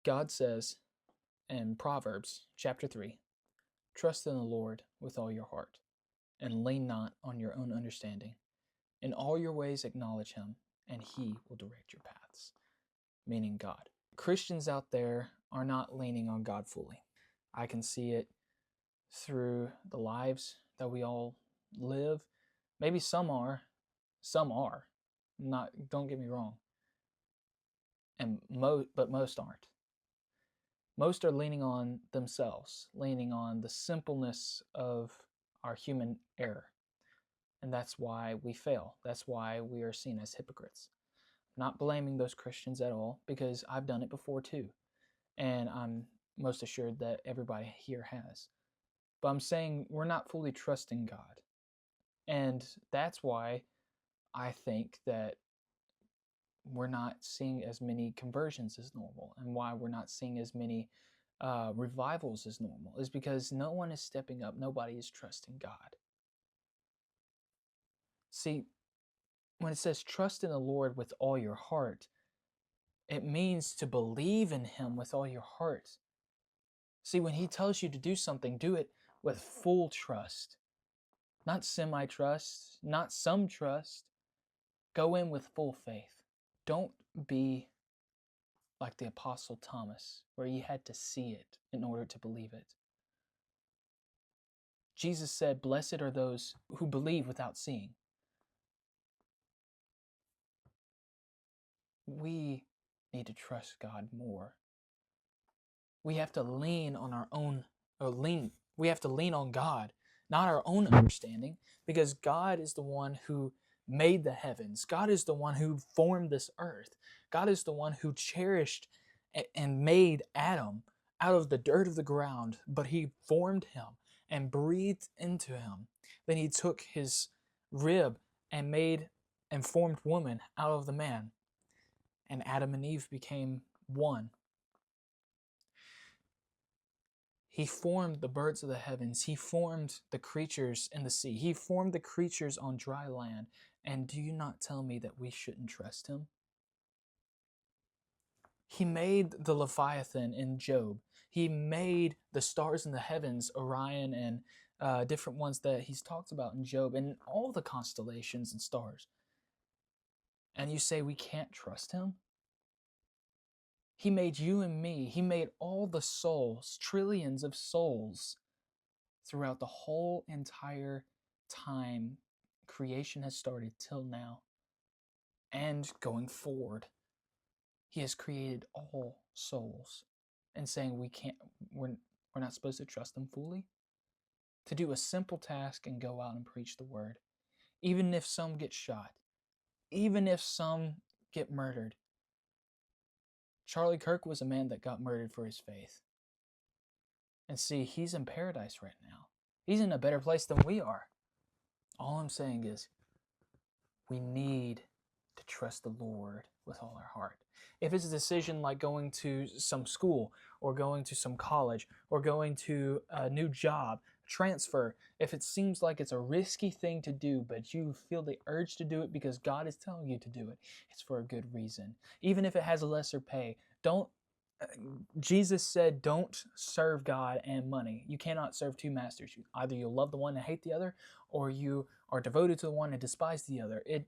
God says in Proverbs chapter 3, trust in the Lord with all your heart, and lean not on your own understanding. In all your ways acknowledge him, and he will direct your paths. Meaning God. Christians out there are not leaning on God fully. I can see it through the lives that we all live. Maybe some are. Not, don't get me wrong. But most aren't. Most are leaning on themselves, leaning on the simpleness of our human error. And that's why we fail. That's why we are seen as hypocrites. Not blaming those Christians at all, because I've done it before too. And I'm most assured that everybody here has. But I'm saying we're not fully trusting God. And that's why I think that we're not seeing as many conversions as normal, and why we're not seeing as many revivals as normal, is because no one is stepping up. Nobody is trusting God. See, when it says trust in the Lord with all your heart, it means to believe in him with all your heart. See, when he tells you to do something, do it with full trust. Not semi-trust, not some trust. Go in with full faith. Don't be like the Apostle Thomas, where you had to see it in order to believe it. Jesus said, blessed are those who believe without seeing. We need to trust God more. We have to lean on our own, we have to lean on God, not our own understanding, because God is the one who made the heavens. God is the one who formed this earth. God is the one who cherished and made Adam out of the dirt of the ground, but he formed him and breathed into him. Then he took his rib and made and formed woman out of the man, and Adam and Eve became one. He formed the birds of the heavens. He formed the creatures in the sea. He formed the creatures on dry land. And do you not tell me that we shouldn't trust him? He made the Leviathan in Job. He made the stars in the heavens, Orion and different ones that he's talked about in Job, and all the constellations and stars. And you say we can't trust him? He made you and me. He made all the souls, trillions of souls, throughout the whole entire time creation has started till now and going forward. He has created all souls, and saying we're not supposed to trust them fully to do a simple task and go out and preach the word, even if some get shot, even if some get murdered. Charlie Kirk was a man that got murdered for his faith. And see, he's in paradise right now. He's in a better place than we are. All I'm saying is we need to trust the Lord with all our heart. If it's a decision like going to some school or going to some college or going to a new job, transfer, if it seems like it's a risky thing to do, but you feel the urge to do it because God is telling you to do it, it's for a good reason. Even if it has a lesser pay, Jesus said, don't serve God and money. You cannot serve two masters. Either you'll love the one and hate the other, or you are devoted to the one and despise the other. It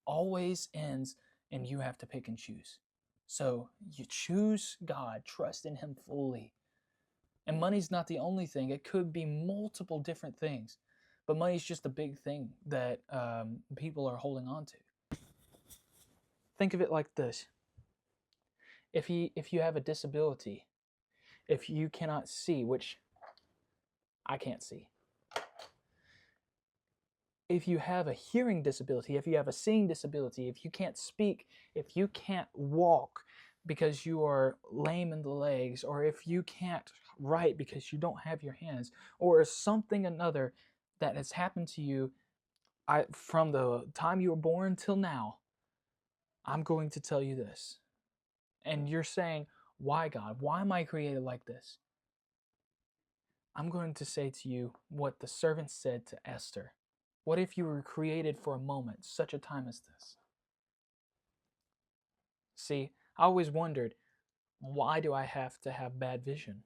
always ends and you have to pick and choose. So you choose God, trust in him fully. And money's not the only thing. It could be multiple different things. But money's just a big thing that people are holding on to. Think of it like this. If you have a disability, if you cannot see, which I can't see, if you have a hearing disability, if you have a seeing disability, if you can't speak, if you can't walk because you are lame in the legs, or if you can't write because you don't have your hands, or something another that has happened to you from the time you were born till now, I'm going to tell you this. And you're saying, why, God? Why am I created like this? I'm going to say to you what the servant said to Esther. What if you were created for a moment, such a time as this? See, I always wondered, Why do I have to have bad vision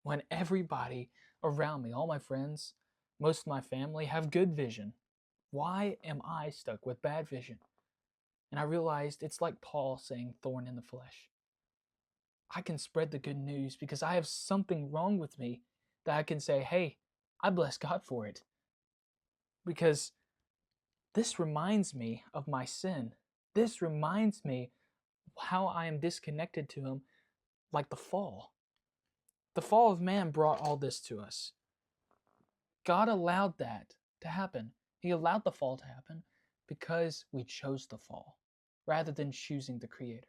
when everybody around me, all my friends, most of my family have good vision? Why am I stuck with bad vision? And I realized it's like Paul saying, thorn in the flesh. I can spread the good news because I have something wrong with me that I can say, hey, I bless God for it. Because this reminds me of my sin. This reminds me how I am disconnected to Him, like the fall. The fall of man brought all this to us. God allowed that to happen. He allowed the fall to happen because we chose the fall rather than choosing the Creator.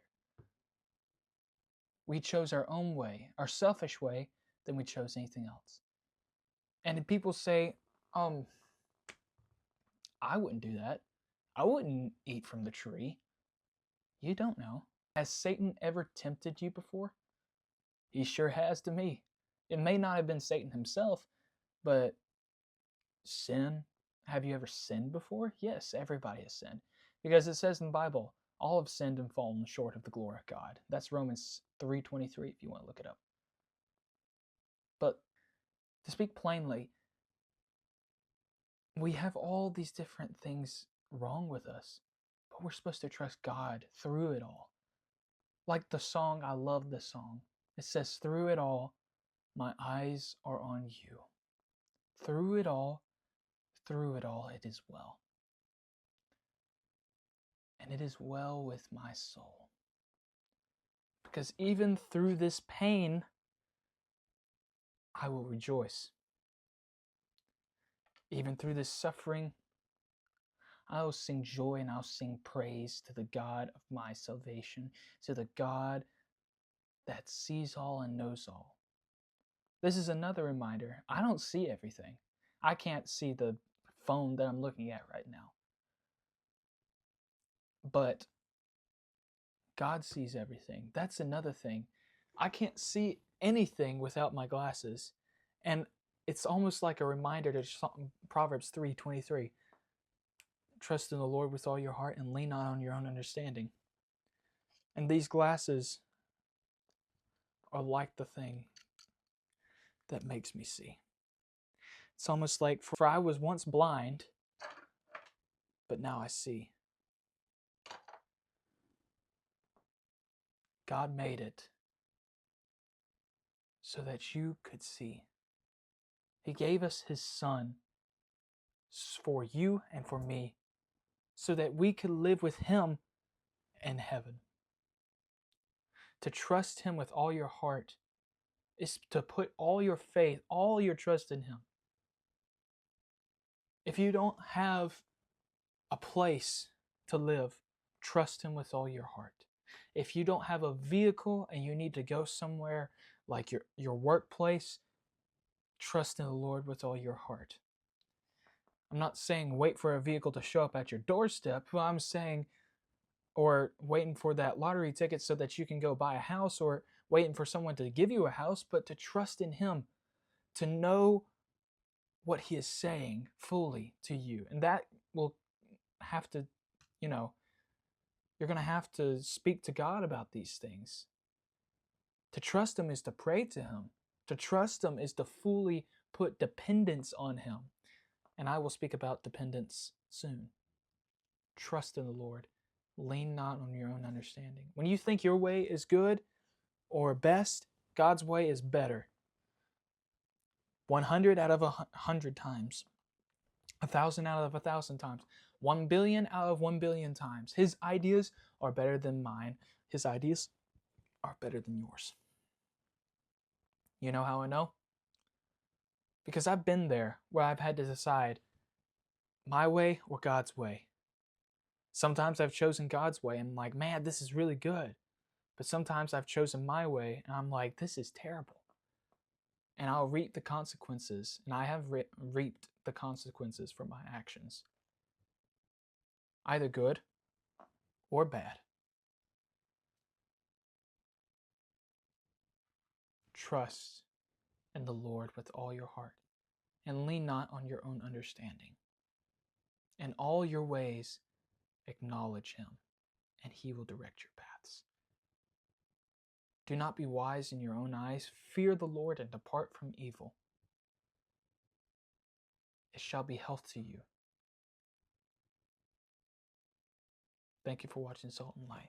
We chose our own way, our selfish way, than we chose anything else. And people say, I wouldn't do that. I wouldn't eat from the tree. You don't know. Has Satan ever tempted you before? He sure has to me. It may not have been Satan himself, but sin. Have you ever sinned before? Yes, everybody has sinned. Because it says in the Bible, all have sinned and fallen short of the glory of God. That's Romans 3:23 if you want to look it up. But to speak plainly, we have all these different things wrong with us, but we're supposed to trust God through it all. Like the song, I love this song. It says, through it all, my eyes are on you. Through it all, it is well. And it is well with my soul. Because even through this pain, I will rejoice. Even through this suffering, I will sing joy and I'll sing praise to the God of my salvation, to the God that sees all and knows all. This is another reminder. I don't see everything. I can't see the phone that I'm looking at right now. But God sees everything. That's another thing. I can't see anything without my glasses. And it's almost like a reminder to Proverbs 3:23. Trust in the Lord with all your heart and lean not on your own understanding. And these glasses are like the thing that makes me see. It's almost like, for I was once blind, but now I see. God made it so that you could see. He gave us His Son for you and for me so that we could live with Him in heaven. To trust Him with all your heart is to put all your faith, all your trust in Him. If you don't have a place to live, trust Him with all your heart. If you don't have a vehicle and you need to go somewhere like your workplace, trust in the Lord with all your heart. I'm not saying wait for a vehicle to show up at your doorstep, but I'm saying, or waiting for that lottery ticket so that you can go buy a house, or waiting for someone to give you a house, but to trust in Him, to know what He is saying fully to you. And that will have to, you're going to have to speak to God about these things. To trust Him is to pray to Him. To trust Him is to fully put dependence on Him. And I will speak about dependence soon. Trust in the Lord. Lean not on your own understanding. When you think your way is good or best, God's way is better. 100 out of 100 times. 1,000 out of 1,000 times. 1 billion out of 1 billion times. His ideas are better than mine. His ideas are better than yours. You know how I know? Because I've been there where I've had to decide my way or God's way. Sometimes I've chosen God's way and I'm like, man, this is really good. But sometimes I've chosen my way and I'm like, this is terrible. And I'll reap the consequences. And I have reaped the consequences for my actions. Either good or bad. Trust in the Lord with all your heart and lean not on your own understanding. In all your ways, acknowledge Him and He will direct your paths. Do not be wise in your own eyes. Fear the Lord and depart from evil. It shall be health to you. Thank you for watching Salt and Light.